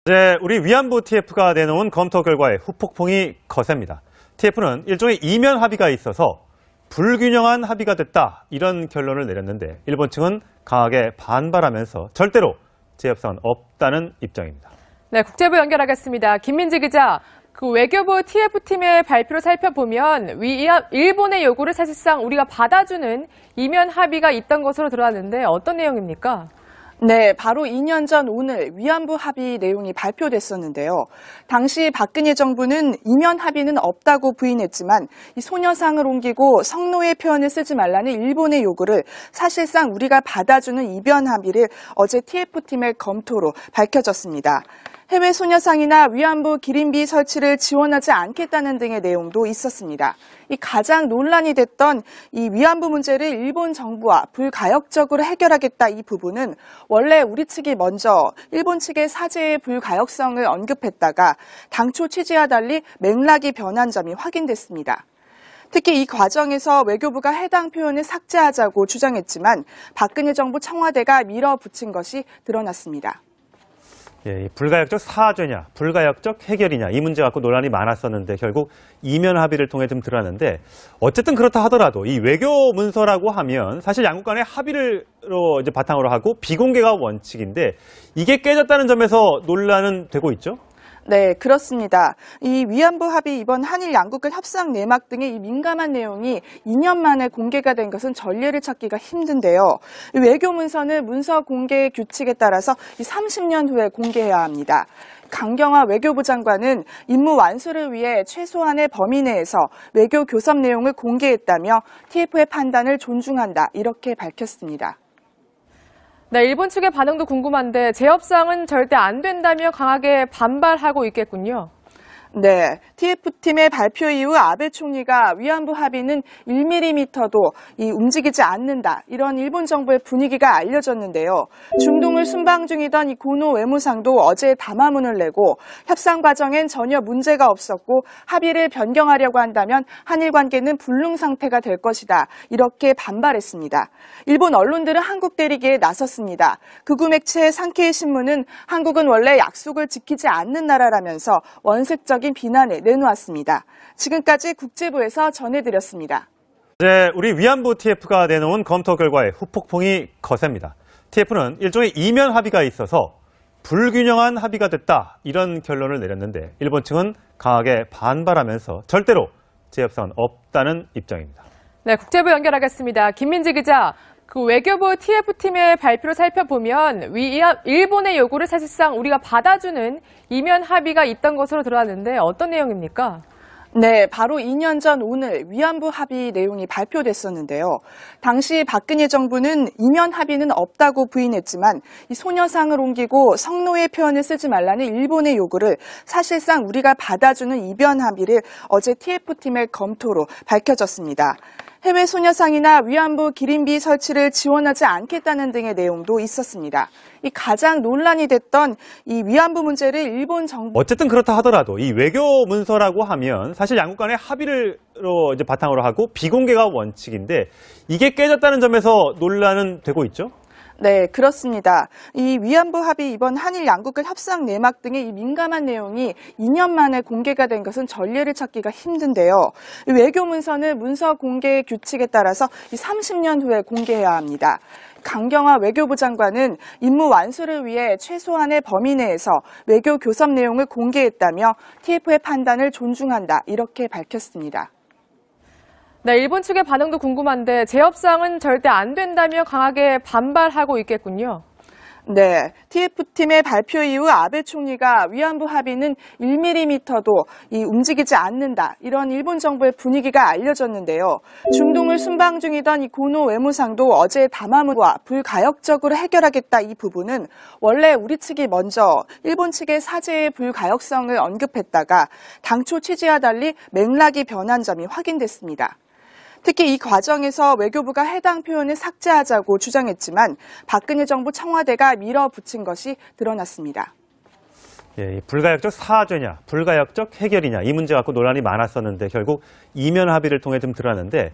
어제 우리 위안부 TF가 내놓은 검토 결과에 후폭풍이 거셉니다. TF는 일종의 이면 합의가 있어서 불균형한 합의가 됐다, 이런 결론을 내렸는데 일본 측은 강하게 반발하면서 절대로 재협상은 없다는 입장입니다. 네, 국제부 연결하겠습니다. 김민지 기자, 외교부 TF팀의 발표를 살펴보면 일본의 요구를 사실상 우리가 받아주는 이면 합의가 있던 것으로 드러났는데 어떤 내용입니까? 네, 바로 2년 전 오늘 위안부 합의 내용이 발표됐었는데요. 당시 박근혜 정부는 이면 합의는 없다고 부인했지만 이 소녀상을 옮기고 성노예 표현을 쓰지 말라는 일본의 요구를 사실상 우리가 받아주는 이변 합의를 어제 TF팀의 검토로 밝혀졌습니다. 해외 소녀상이나 위안부 기림비 설치를 지원하지 않겠다는 등의 내용도 있었습니다. 이 가장 논란이 됐던 이 위안부 문제를 일본 정부와 불가역적으로 해결하겠다, 이 부분은 원래 우리 측이 먼저 일본 측의 사죄의 불가역성을 언급했다가 당초 취지와 달리 맥락이 변한 점이 확인됐습니다. 특히 이 과정에서 외교부가 해당 표현을 삭제하자고 주장했지만 박근혜 정부 청와대가 밀어붙인 것이 드러났습니다. 예, 불가역적 사죄냐, 불가역적 해결이냐, 이 문제 갖고 논란이 많았었는데 결국 이면 합의를 통해 좀 드러났는데, 어쨌든 그렇다 하더라도 이 외교 문서라고 하면 사실 양국 간의 합의를 이제 바탕으로 하고 비공개가 원칙인데 이게 깨졌다는 점에서 논란은 되고 있죠? 네, 그렇습니다. 이 위안부 합의 이번 한일 양국의 협상 내막 등의 이 민감한 내용이 2년 만에 공개가 된 것은 전례를 찾기가 힘든데요. 외교 문서는 문서 공개 규칙에 따라서 30년 후에 공개해야 합니다. 강경화 외교부 장관은 임무 완수를 위해 최소한의 범위 내에서 외교 교섭 내용을 공개했다며 TF의 판단을 존중한다, 이렇게 밝혔습니다. 네, 일본 측의 반응도 궁금한데 재협상은 절대 안 된다며 강하게 반발하고 있겠군요. 네, TF팀의 발표 이후 아베 총리가 위안부 합의는 1mm도 움직이지 않는다, 이런 일본 정부의 분위기가 알려졌는데요. 중동을 순방 중이던 이 고노 외무상도 어제 담화문을 내고 협상 과정엔 전혀 문제가 없었고 합의를 변경하려고 한다면 한일 관계는 불능 상태가 될 것이다, 이렇게 반발했습니다. 일본 언론들은 한국 때리기에 나섰습니다. 극우 매체 산케이 신문은 한국은 원래 약속을 지키지 않는 나라라면서 원색적인 비난을 내놓았습니다. 지금까지 국제부에서 전해드렸습니다. 어제 우리 위안부 TF가 내놓은 검토 결과에 후폭풍이 거셉니다. TF는 일종의 이면 합의가 있어서 불균형한 합의가 됐다, 이런 결론을 내렸는데 일본 측은 강하게 반발하면서 절대로 재협상은 없다는 입장입니다. 네, 국제부 연결하겠습니다. 김민지 기자, 외교부 TF팀의 발표를 살펴보면 일본의 요구를 사실상 우리가 받아주는 이면 합의가 있던 것으로 드러났는데 어떤 내용입니까? 네, 바로 2년 전 오늘 위안부 합의 내용이 발표됐었는데요. 당시 박근혜 정부는 이면 합의는 없다고 부인했지만 이 소녀상을 옮기고 성노예 표현을 쓰지 말라는 일본의 요구를 사실상 우리가 받아주는 이변 합의를 어제 TF팀의 검토로 밝혀졌습니다. 해외 소녀상이나 위안부 기림비 설치를 지원하지 않겠다는 등의 내용도 있었습니다. 이 가장 논란이 됐던 이 위안부 문제를 일본 정부 어쨌든 그렇다 하더라도 이 외교 문서라고 하면 사실 양국 간의 합의를 이제 바탕으로 하고 비공개가 원칙인데 이게 깨졌다는 점에서 논란은 되고 있죠? 네, 그렇습니다. 이 위안부 합의 이번 한일 양국의 협상 내막 등의 이 민감한 내용이 2년 만에 공개가 된 것은 전례를 찾기가 힘든데요. 외교 문서는 문서 공개 규칙에 따라서 30년 후에 공개해야 합니다. 강경화 외교부 장관은 임무 완수를 위해 최소한의 범위 내에서 외교 교섭 내용을 공개했다며 TF의 판단을 존중한다, 이렇게 밝혔습니다. 네, 일본 측의 반응도 궁금한데 재협상은 절대 안 된다며 강하게 반발하고 있겠군요. 네, TF팀의 발표 이후 아베 총리가 위안부 합의는 1mm도 움직이지 않는다, 이런 일본 정부의 분위기가 알려졌는데요. 중동을 순방 중이던 이 고노 외무상도 어제 담화문과 불가역적으로 해결하겠다, 이 부분은 원래 우리 측이 먼저 일본 측의 사죄의 불가역성을 언급했다가 당초 취지와 달리 맥락이 변한 점이 확인됐습니다. 특히 이 과정에서 외교부가 해당 표현을 삭제하자고 주장했지만 박근혜 정부 청와대가 밀어붙인 것이 드러났습니다. 예, 불가역적 사죄냐, 불가역적 해결이냐, 이 문제 갖고 논란이 많았었는데 결국 이면 합의를 통해 좀 드러났는데